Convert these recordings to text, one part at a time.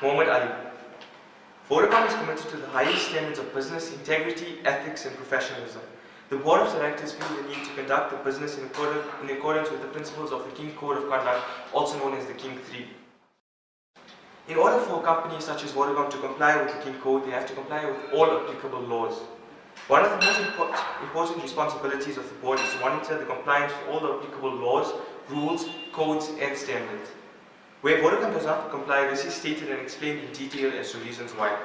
Muhammad Ali. Vodacom is committed to the highest standards of business integrity, ethics and professionalism. The Board of Directors feel the need to conduct the business in accordance with the principles of the King Code of Conduct, also known as the King 3. In order for companies such as Vodacom to comply with the King Code, they have to comply with all applicable laws. One of the most important responsibilities of the board is to monitor the compliance with all the applicable laws, rules, codes and standards. Where Vodacom does not comply, this is stated and explained in detail as to reasons why.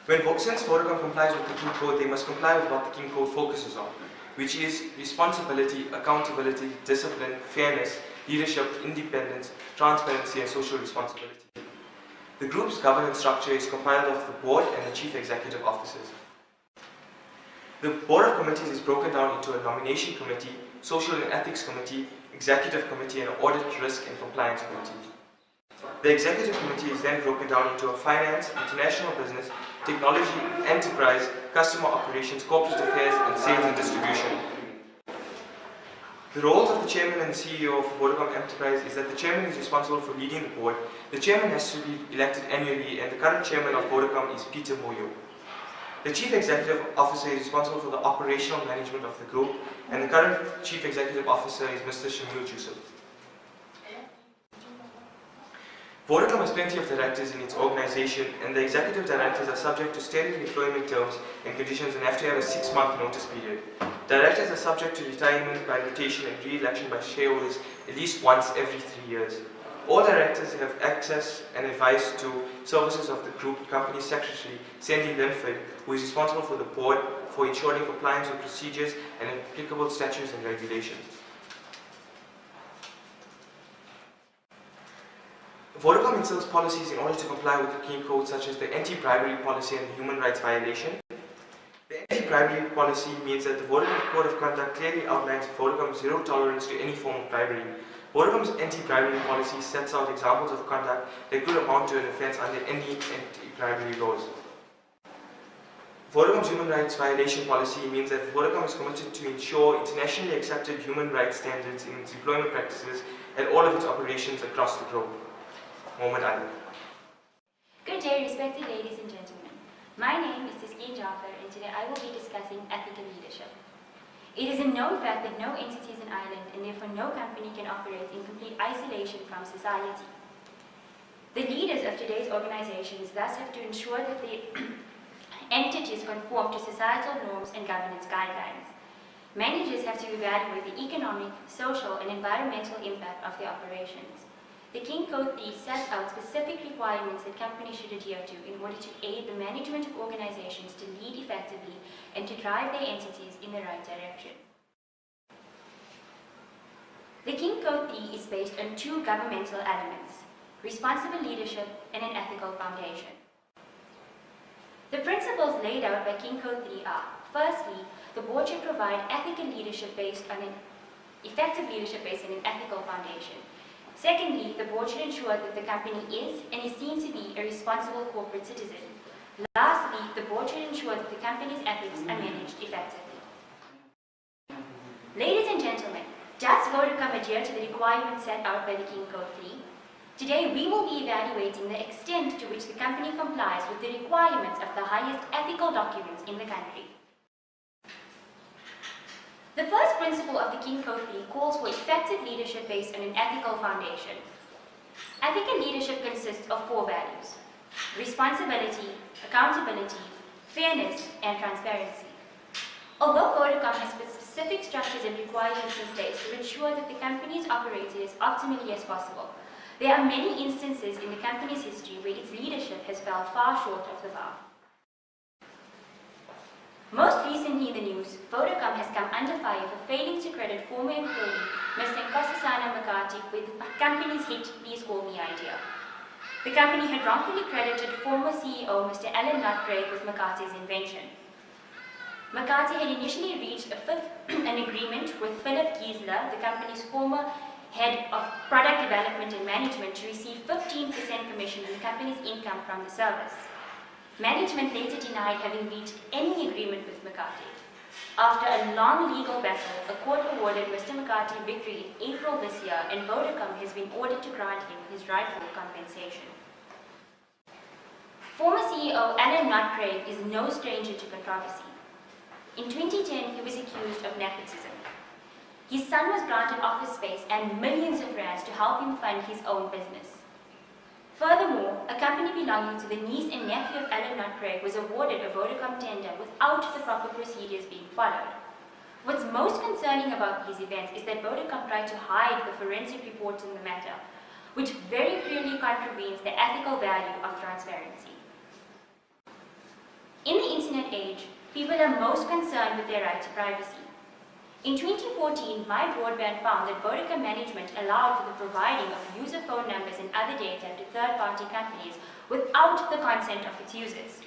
Since Vodacom complies with the King Code, they must comply with what the King Code focuses on, which is responsibility, accountability, discipline, fairness, leadership, independence, transparency and social responsibility. The group's governance structure is compiled of the board and the chief executive officers. The board of committees is broken down into a nomination committee, social and ethics committee, executive committee and audit, risk and compliance committee. The executive committee is then broken down into a finance, international business, technology, enterprise, customer operations, corporate affairs and sales and distribution. The roles of the chairman and the CEO of Vodacom Enterprise is that the chairman is responsible for leading the board. The chairman has to be elected annually and the current chairman of Vodacom is Peter Moyo. The chief executive officer is responsible for the operational management of the group and the current chief executive officer is Mr. Shamil Jusuf. Vodacom has plenty of directors in its organization and the executive directors are subject to standard employment terms and conditions and have to have a 6-month notice period. Directors are subject to retirement by rotation and re-election by shareholders at least once every 3 years. All directors have access and advice to services of the group company secretary, Sandy Linford, who is responsible for the board for ensuring compliance with procedures and applicable statutes and regulations. Vodacom instills policies in order to comply with the King Code, such as the anti-bribery policy and the human rights violation. The anti-bribery policy means that the Vodacom Code of Conduct clearly outlines Vodacom's zero tolerance to any form of bribery. Vodacom's anti-bribery policy sets out examples of conduct that could amount to an offence under any anti-bribery laws. Vodacom's human rights violation policy means that Vodacom is committed to ensure internationally accepted human rights standards in its employment practices at all of its operations across the globe. Muhammad Ali. Good day, respected ladies and gentlemen. My name is Taskeen Jaffer and today I will be discussing ethical leadership. It is a known fact that no entity is an island and therefore no company can operate in complete isolation from society. The leaders of today's organizations thus have to ensure that the entities conform to societal norms and governance guidelines. Managers have to evaluate the economic, social and environmental impact of their operations. The King Code 3 sets out specific requirements that companies should adhere to in order to aid the management of organizations to lead effectively and to drive their entities in the right direction. The King Code 3 is based on 2 governmental elements: responsible leadership and an ethical foundation. The principles laid out by King Code 3 are: firstly, the board should provide effective leadership based on an ethical foundation. Secondly, the board should ensure that the company is and is seen to be a responsible corporate citizen. Lastly, the board should ensure that the company's ethics are managed effectively. Ladies and gentlemen, does Vodacom adhere to the requirements set out by the King Code 3? Today, we will be evaluating the extent to which the company complies with the requirements of the highest ethical documents in the country. The first principle of the King Code 3 calls for effective leadership based on an ethical foundation. Ethical leadership consists of 4 values: responsibility, accountability, fairness, and transparency. Although Vodacom has specific structures and requirements in place to ensure that the company is operated as optimally as possible, there are many instances in the company's history where its leadership has fell far short of the bar. Most recently in the news, Vodacom has come under fire for failing to credit former employee Mr. Nkosazana Makati with the company's hit "Please Call Me" idea. The company had wrongfully credited former CEO Mr. Alan Nutgrave with Makati's invention. Makati had initially reached an agreement with Philip Giesler, the company's former head of product development and management, to receive 15% commission on the company's income from the service. Management later denied having reached any agreement with Makati. After a long legal battle, a court awarded Mr. McCarthy victory in April this year, and Vodacom has been ordered to grant him his rightful compensation. Former CEO Alan Knott-Craig is no stranger to controversy. In 2010, he was accused of nepotism. His son was granted office space and millions of rands to help him fund his own business. Furthermore, a company belonging to the niece and nephew of Alan Knott-Craig was awarded a Vodacom tender without the proper procedures being followed. What's most concerning about these events is that Vodacom tried to hide the forensic reports in the matter, which very clearly contravenes the ethical value of transparency. In the internet age, people are most concerned with their right to privacy. In 2014, MyBroadband found that Vodacom management allowed for the providing of user phone numbers and other data to third-party companies without the consent of its users.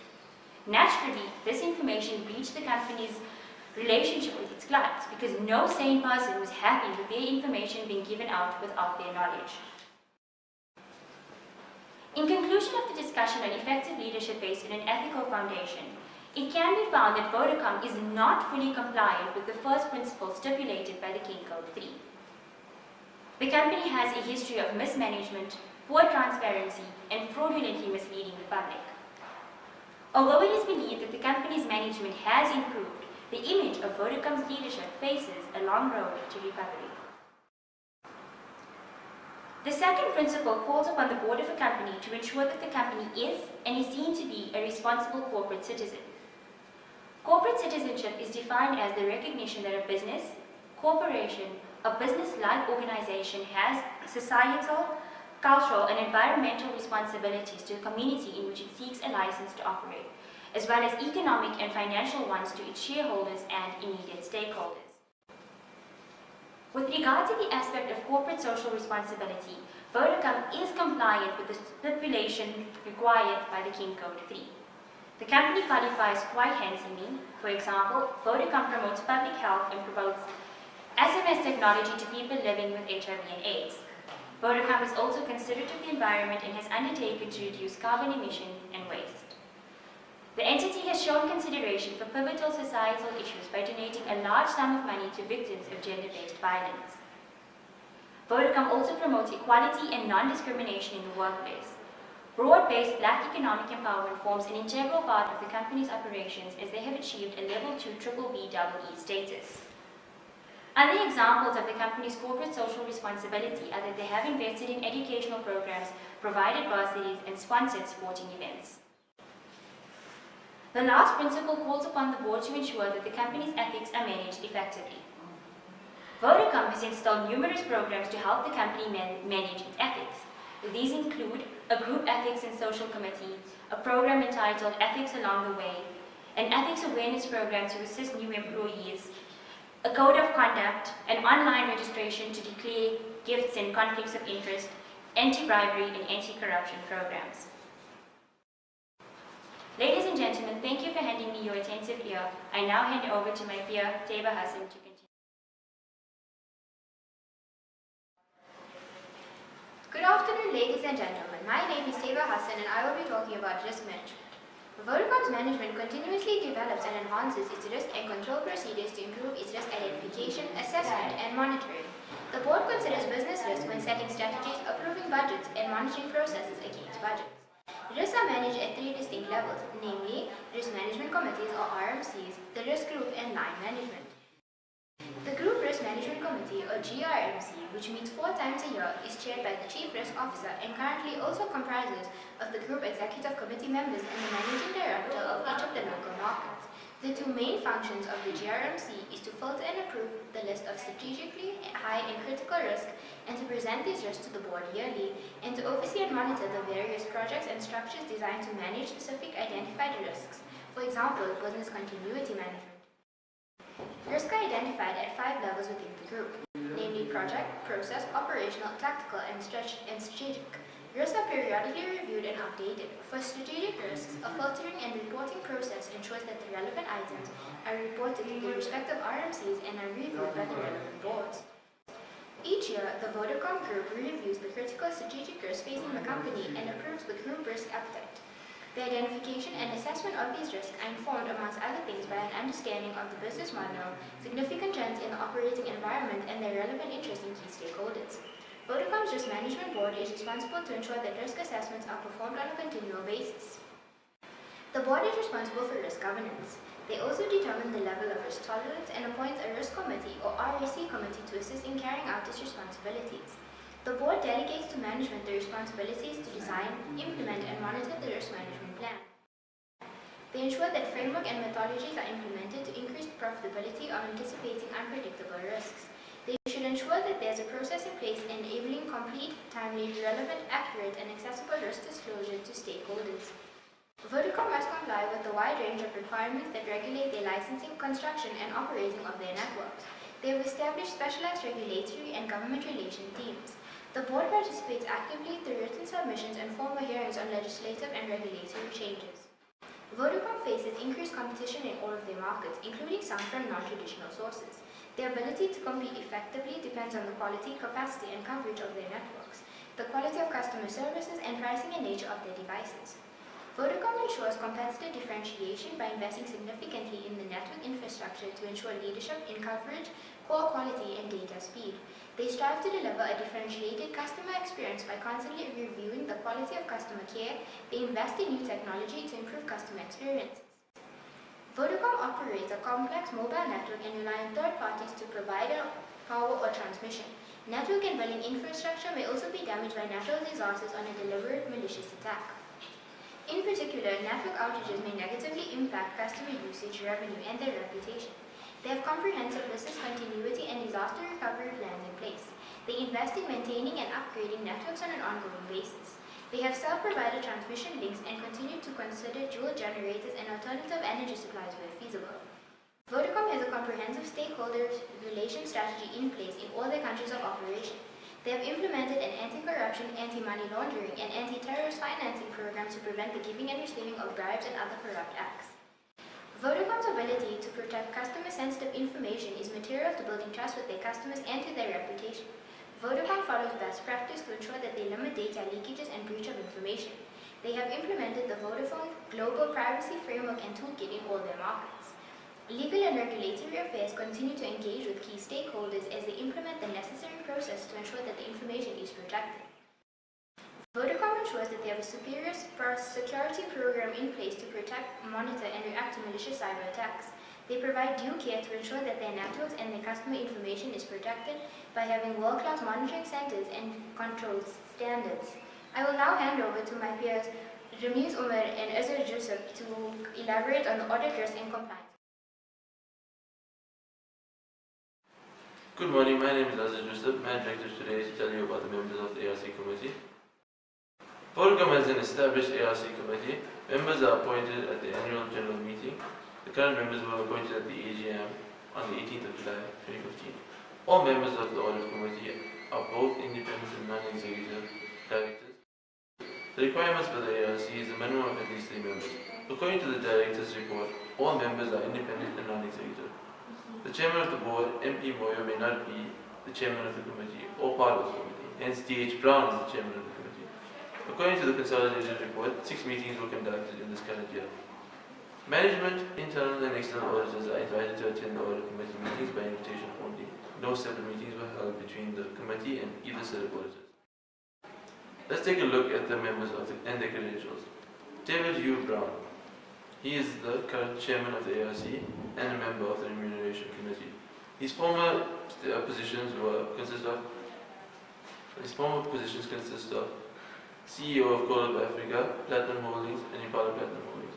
Naturally, this information breached the company's relationship with its clients because no sane person was happy with their information being given out without their knowledge. In conclusion of the discussion on effective leadership based on an ethical foundation, it can be found that Vodacom is not fully compliant with the first principle stipulated by the King Code 3. The company has a history of mismanagement, poor transparency, and fraudulently misleading the public. Although it is believed that the company's management has improved, the image of Vodacom's leadership faces a long road to recovery. The second principle calls upon the board of a company to ensure that the company is and is seen to be a responsible corporate citizen. Corporate citizenship is defined as the recognition that a business, corporation, a business-like organization has societal, cultural, and environmental responsibilities to the community in which it seeks a license to operate, as well as economic and financial ones to its shareholders and immediate stakeholders. With regard to the aspect of corporate social responsibility, Vodacom is compliant with the stipulation required by the King Code 3. The company qualifies quite handsomely. For example, Vodacom promotes public health and promotes SMS technology to people living with HIV and AIDS. Vodacom is also considerate of the environment and has undertaken to reduce carbon emission and waste. The entity has shown consideration for pivotal societal issues by donating a large sum of money to victims of gender-based violence. Vodacom also promotes equality and non-discrimination in the workplace. Broad-based Black economic empowerment forms an integral part of the company's operations as they have achieved a Level 2 BBBEE status. Other examples of the company's corporate social responsibility are that they have invested in educational programs, provided bursaries, and sponsored sporting events. The last principle calls upon the board to ensure that the company's ethics are managed effectively. Vodacom has installed numerous programs to help the company manage its ethics. These include a group ethics and social committee, a program entitled Ethics Along the Way, an ethics awareness program to assist new employees, a code of conduct, an online registration to declare gifts and conflicts of interest, anti-bribery and anti-corruption programs. Ladies and gentlemen, thank you for handing me your attentive ear. I now hand over to my peer, Taiba Hassan, to continue. Good afternoon, ladies and gentlemen. My name is Taiba Hassan and I will be talking about risk management. Vodacom's management continuously develops and enhances its risk and control procedures to improve its risk identification, assessment, and monitoring. The board considers business risk when setting strategies, approving budgets, and monitoring processes against budgets. Risks are managed at three distinct levels, namely Risk Management Committees or RMCs, the Risk Group, and Line Management. The Group Risk Management Committee or GRMC, which meets 4 times a year, is chaired by the Chief Risk Officer and currently also comprises of the Group Executive Committee members and the Managing Director of each of the local markets. The two main functions of the GRMC is to filter and approve the list of strategically high and critical risk and to present these risks to the board yearly and to oversee and monitor the various projects and structures designed to manage specific identified risks, for example, business continuity management. Risks are identified at 5 levels within the group, namely project, process, operational, tactical, and strategic. Risks are periodically reviewed and updated. For strategic risks, a filtering and reporting process ensures that the relevant items are reported to the respective RMCs and are reviewed by the relevant boards. Each year, the Vodacom Group reviews the critical strategic risks facing the company and approves the group risk appetite. The identification and assessment of these risks are informed, amongst other things, by an understanding of the business model, significant trends in the operating environment, and their relevant interest in key stakeholders. Vodacom's Risk Management Board is responsible to ensure that risk assessments are performed on a continual basis. The board is responsible for risk governance. They also determine the level of risk tolerance and appoints a risk committee or RAC committee to assist in carrying out its responsibilities. The board delegates to management the responsibilities to design, implement, and monitor the risk management plan. They ensure that framework and methodologies are implemented to increase the profitability of anticipating unpredictable risks. They should ensure that there is a process in place enabling complete, timely, relevant, accurate, and accessible risk disclosure to stakeholders. Vodacom must comply with a wide range of requirements that regulate their licensing, construction, and operating of their networks. They have established specialized regulatory and government relation teams. The board participates actively through written submissions and formal hearings on legislative and regulatory changes. Vodacom faces increased competition in all of their markets, including some from non-traditional sources. Their ability to compete effectively depends on the quality, capacity, and coverage of their networks, the quality of customer services, and pricing and nature of their devices. Vodacom ensures competitive differentiation by investing significantly in the network infrastructure to ensure leadership in coverage, core quality, and data speed. They strive to deliver a differentiated customer experience by constantly reviewing the quality of customer care. They invest in new technology to improve customer experiences. Vodacom operates a complex mobile network and rely on third parties to provide power or transmission. Network and billing infrastructure may also be damaged by natural disasters or a deliberate malicious attack. In particular, network outages may negatively impact customer usage, revenue, and their reputation. They have comprehensive business continuity and disaster recovery plans in place. They invest in maintaining and upgrading networks on an ongoing basis. They have self-provided transmission links and continue to consider dual generators and alternative energy supplies where feasible. Vodacom has a comprehensive stakeholder relation strategy in place in all their countries of operation. They have implemented an anti-corruption, anti-money laundering, and anti-terrorist financing program to prevent the giving and receiving of bribes and other corrupt acts. Vodacom's ability to protect customer-sensitive information is material to building trust with their customers and to their reputation. Vodacom follows best practice to ensure that they limit data leakages and breach of information. They have implemented the Vodafone Global Privacy Framework and Toolkit in all their markets. Legal and regulatory affairs continue to engage with key stakeholders as they implement the necessary process to ensure that the information is protected. Vodacom ensures that they have a superior security program in place to protect, monitor, and react to malicious cyber attacks. They provide due care to ensure that their networks and their customer information is protected by having world-class monitoring centers and control standards. I will now hand over to my peers Ramiz Umar and Azhar Joseph to elaborate on the audit risk and compliance. Good morning, my name is Azhar Joseph. My objective today is to tell you about the members of the ARC committee. Vodacom has an established ARC committee. Members are appointed at the annual general meeting. The current members were appointed at the AGM on the 18th of July 2015. All members of the audit committee are both independent and non-executive directors. The requirements for the ARC is a minimum of at least 3 members. According to the director's report, all members are independent and non-executive. The chairman of the board, MP Moyo, may not be the chairman of the committee or part of the committee. Hence, D.H. Brown is the chairman of the committee. According to the consolidated report, 6 meetings were conducted in this current year. Management, internal and external auditors are invited to attend the audit committee meetings by invitation only. No separate meetings were held between the committee and either set of auditors. Let's take a look at the members and their credentials. David Hugh Brown. He is the current chairman of the ARC and a member of the Remuneration Committee. His former positions consist of CEO of Coal of Africa, Platinum Holdings, and Impala Platinum Holdings.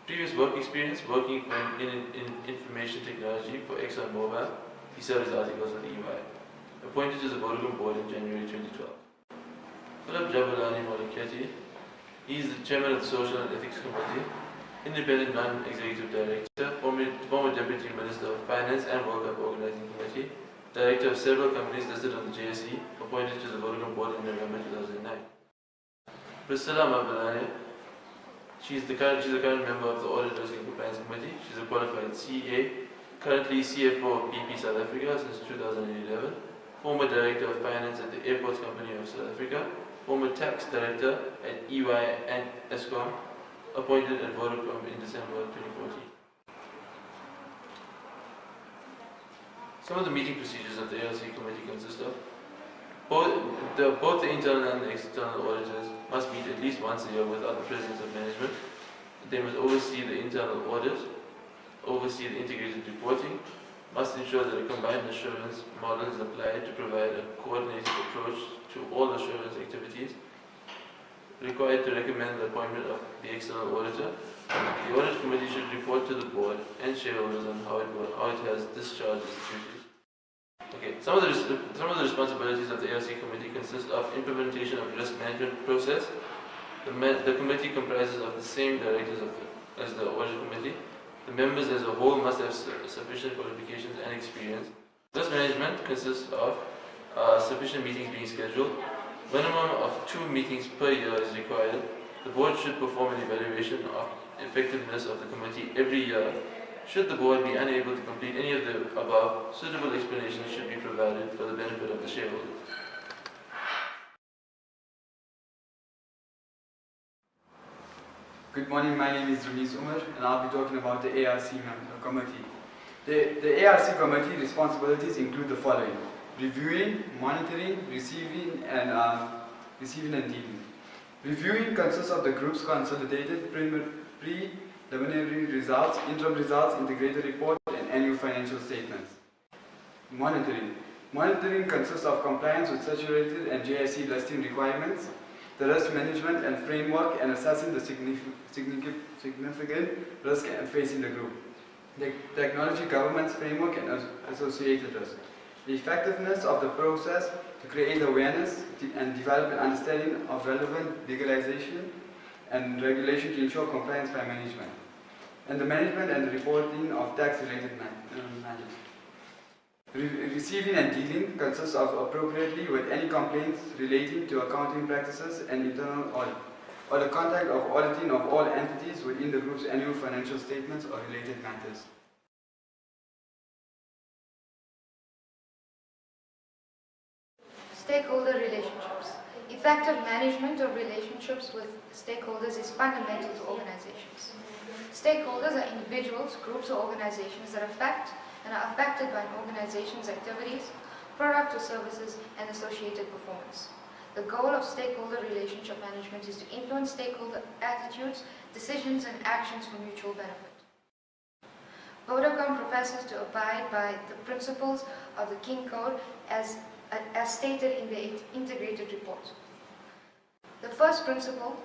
Previous work experience working in information technology for ExxonMobil. He served as articles with EY. Appointed to the Vodacom board in January 2012. Philip Jabalani Moliketi. He is the chairman of the Social and Ethics Committee, independent non-executive director, former deputy minister of finance and World Cup organizing committee, director of several companies listed on the JSE, appointed to the Vodacom board in November 2009. Priscilla Mabalane. She's the current member of the Audit Risk and Compliance Committee. She's a qualified CA, currently CFO of BP South Africa since 2011, former director of finance at the Airports Company of South Africa, former tax director at EY and ESCOM, appointed at Vodacom in December 2014. Some of the meeting procedures of the ARC committee consist of both the internal and the external auditors must meet at least once a year without the presence of management. They must oversee the internal audit, oversee the integrated reporting, must ensure that a combined assurance model is applied to provide a coordinated approach to all assurance activities, required to recommend the appointment of the external auditor. The audit committee should report to the board and shareholders on how it has discharged its duties. Okay, some of the responsibilities of the ARC committee consist of implementation of risk management process. The committee comprises of the same directors as the audit committee. The members as a whole must have sufficient qualifications and experience. Risk management consists of sufficient meetings being scheduled. Minimum of 2 meetings per year is required. The board should perform an evaluation of effectiveness of the committee every year. Should the board be unable to complete any of the above, suitable explanations should be provided for the benefit of the shareholders. Good morning, my name is Runiz Umar and I'll be talking about the ARC committee. The ARC committee responsibilities include the following: reviewing, monitoring, receiving and dealing. Reviewing consists of the group's consolidated preliminary results, interim results, integrated report and annual financial statements. Monitoring consists of compliance with saturated and JSE listing requirements, the risk management and framework, and assessing the significant risk facing the group, the technology governance framework and associated risk, the effectiveness of the process to create awareness and develop an understanding of relevant legalization and regulation to ensure compliance by management, and the management and reporting of tax-related matters. Receiving and dealing consists of appropriately with any complaints relating to accounting practices and internal audit, or the conduct of auditing of all entities within the group's annual financial statements or related matters. Stakeholder relationships. Effective management of relationships with stakeholders is fundamental to organizations. Stakeholders are individuals, groups, or organizations that affect and are affected by an organization's activities, products or services, and associated performance. The goal of stakeholder relationship management is to influence stakeholder attitudes, decisions, and actions for mutual benefit. Vodacom professes to abide by the principles of the King Code as stated in the integrated report. The first principle: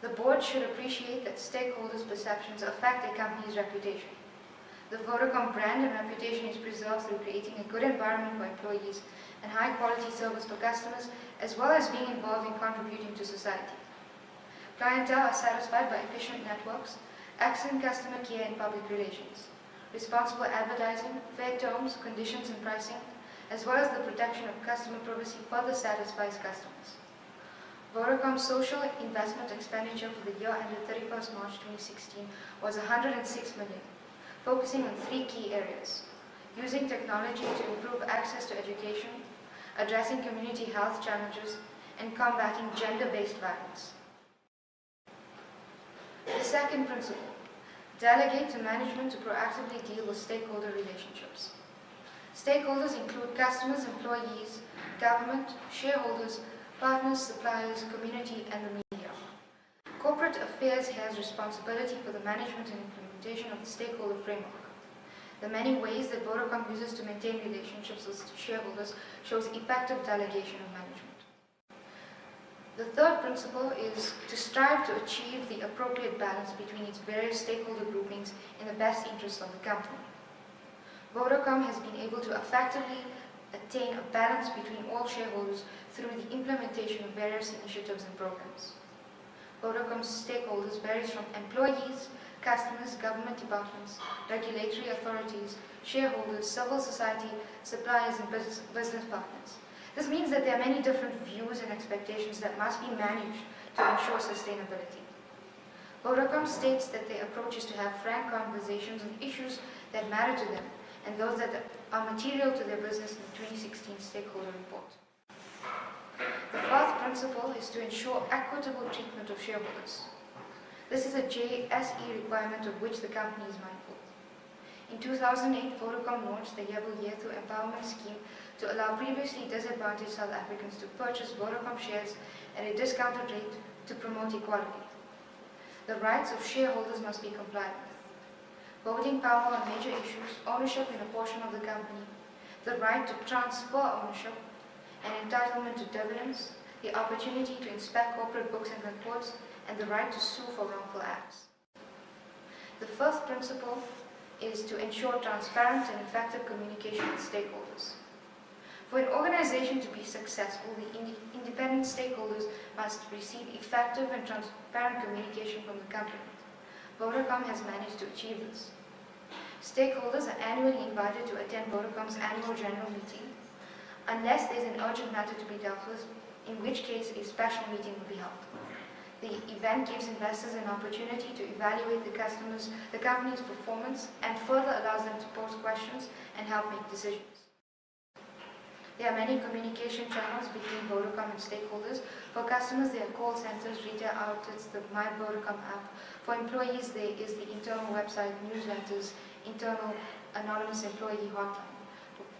the board should appreciate that stakeholders' perceptions affect a company's reputation. The Vodacom brand and reputation is preserved through creating a good environment for employees and high-quality service for customers, as well as being involved in contributing to society. Clientele are satisfied by efficient networks, excellent customer care and public relations, responsible advertising, fair terms, conditions and pricing, as well as the protection of customer privacy further satisfies customers. Vodacom's social investment expenditure for the year ended 31st March 2016 was 106 million, focusing on 3 key areas: using technology to improve access to education, addressing community health challenges, and combating gender-based violence. The second principle: delegate to management to proactively deal with stakeholder relationships. Stakeholders include customers, employees, government, shareholders, partners, suppliers, community, and the media. Corporate affairs has responsibility for the management and implementation of the stakeholder framework. The many ways that Vodacom uses to maintain relationships with shareholders shows effective delegation of management. The third principle is to strive to achieve the appropriate balance between its various stakeholder groupings in the best interest of the company. Vodacom has been able to effectively attain a balance between all shareholders through the implementation of various initiatives and programs. Vodacom's stakeholders varies from employees, customers, government departments, regulatory authorities, shareholders, civil society, suppliers, and business partners. This means that there are many different views and expectations that must be managed to ensure sustainability. Vodacom states that their approach is to have frank conversations on issues that matter to them and those that are material to their business in the 2016 stakeholder report. The first principle is to ensure equitable treatment of shareholders. This is a JSE requirement of which the company is mindful. In 2008, Vodacom launched the Yebo Yethu Empowerment Scheme to allow previously disadvantaged South Africans to purchase Vodacom shares at a discounted rate to promote equality. The rights of shareholders must be complied with. Voting power on major issues, ownership in a portion of the company, the right to transfer ownership, an entitlement to dividends, the opportunity to inspect corporate books and reports, and the right to sue for wrongful acts. The first principle is to ensure transparent and effective communication with stakeholders. For an organization to be successful, the independent stakeholders must receive effective and transparent communication from the company. Vodacom has managed to achieve this. Stakeholders are annually invited to attend Vodacom's annual general meeting, unless there is an urgent matter to be dealt with, in which case a special meeting will be held. The event gives investors an opportunity to evaluate the company's performance, and further allows them to pose questions and help make decisions. There are many communication channels between Vodacom and stakeholders. For customers, there are call centers, retail outlets, the My Vodacom app. For employees, there is the internal website, newsletters, internal anonymous employee hotline.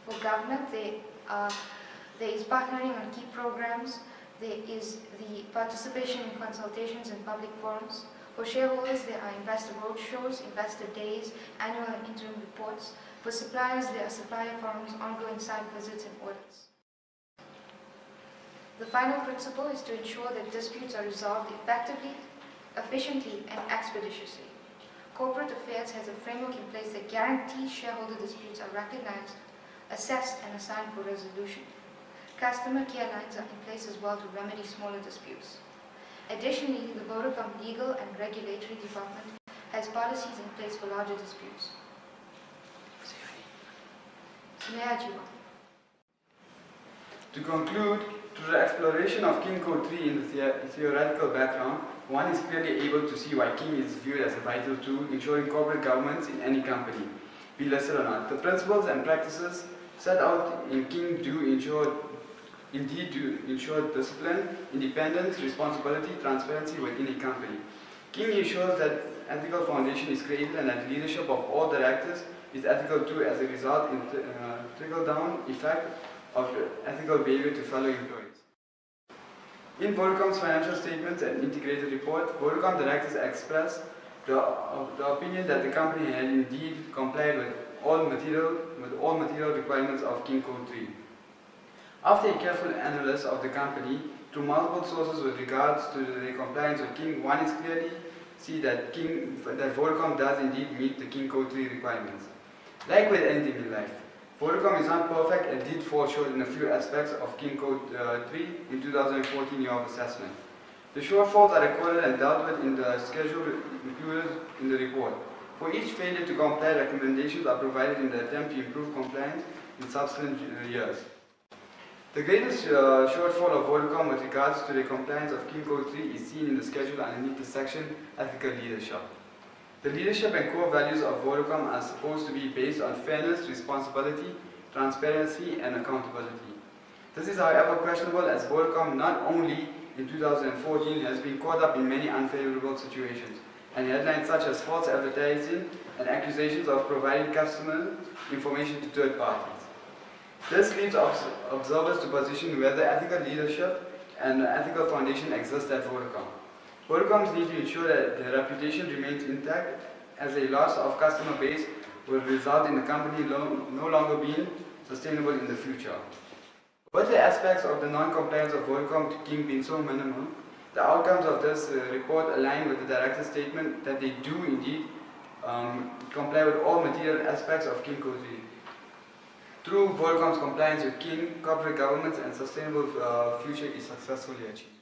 For government, there is partnering on key programs. There is the participation in consultations and public forums. For shareholders, there are investor roadshows, investor days, annual and interim reports. For suppliers, there are supplier forums, ongoing site visits and audits. The final principle is to ensure that disputes are resolved effectively, efficiently, and expeditiously. Corporate Affairs has a framework in place that guarantees shareholder disputes are recognized, assessed, and assigned for resolution. Customer care lines are in place as well to remedy smaller disputes. Additionally, the Vodacom Legal and Regulatory Department has policies in place for larger disputes. To conclude, through the exploration of King Code 3 in the theoretical background, one is clearly able to see why King is viewed as a vital tool ensuring corporate governance in any company, be listed or not. The principles and practices set out in King do ensure discipline, independence, responsibility, transparency within a company. King ensures that ethical foundation is created and that leadership of all directors is ethical too, as a result in trickle-down effect of ethical behavior to fellow employees. In Vodacom's financial statements and integrated report, Vodacom directors expressed the opinion that the company had indeed complied with all material requirements of King Code 3. After a careful analysis of the company through multiple sources with regards to the compliance with King, one is clearly see that Vodacom does indeed meet the King Code 3 requirements. Like with anything in life, Vodacom is not perfect and did fall short in a few aspects of King Code 3 in 2014 year of assessment. The shortfalls are recorded and dealt with in the schedule included in the report. For each failure to comply, recommendations are provided in the attempt to improve compliance in subsequent years. The greatest shortfall of Vodacom with regards to the compliance of King Code 3 is seen in the schedule underneath the section Ethical Leadership. The leadership and core values of Vodacom are supposed to be based on fairness, responsibility, transparency, and accountability. This is, however, questionable, as Vodacom not only in 2014 has been caught up in many unfavorable situations, and headlines such as false advertising and accusations of providing customer information to third parties. This leads observers to position whether ethical leadership and ethical foundation exist at Vodacom. Vodacoms need to ensure that their reputation remains intact, as a loss of customer base will result in the company no longer being sustainable in the future. With the aspects of the non-compliance of Vodacom to King being so minimal, the outcomes of this report align with the director's statement that they do indeed comply with all material aspects of King Code 3. Through Vodacom's compliance with King, corporate governance and sustainable future is successfully achieved.